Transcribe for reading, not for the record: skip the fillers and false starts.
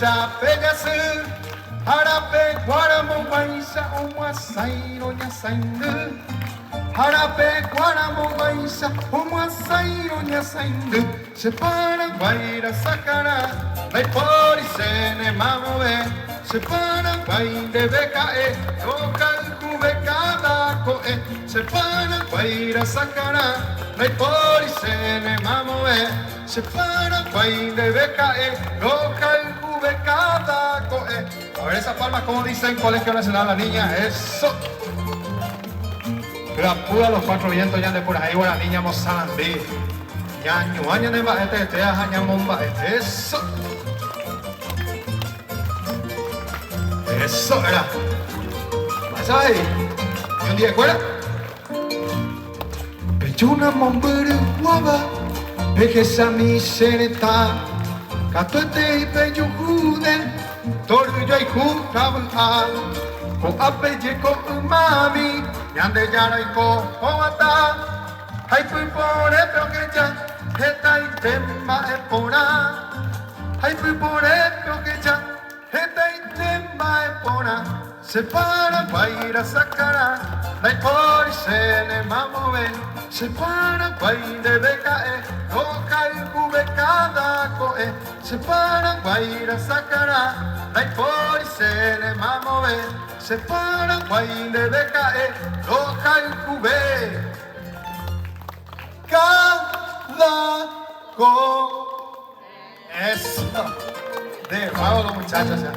Pegasus, Harape, Guaramobaisa, Omasairo, Yasainu. Harape, Guaramobaisa, Omasairo, Yasainu. Separa, Guaira, Sakara, Leporisene, Mamove. Separa, Guaire, Becae, Local, Cubecada, Coe. Separa, Guaira, Sakara, Leporisene, Mamove. Separa, Guaire, Becae, Local, cada coe. A ver esas palmas como dicen Colegio Nacional la niña, eso. Grapura los cuatro vientos ya de por ahí, la niña Mozambique. Ñaño, año de bajete, te año bomba, eso. Eso era. ¿Vas ahí? ¿Y un día de escuela? Pechuna mombere guava, vejeza mi sereta. Catuete y peyo jude, torullo y jujabal, con apelle con mami, yande yara y con ata, hay pulpore pero que ya, jeta y tema epona, hay pulpore pero que ya, jeta y tema epona, se para guaira sacara, la ipori se le mamove, se para guaire becae, loca y cubecada coe. Se para guaira sacara, la ipori se le mamove. Se para guaire becae, loca y cube. Cada co. Eso. De nuevo los muchachos ya.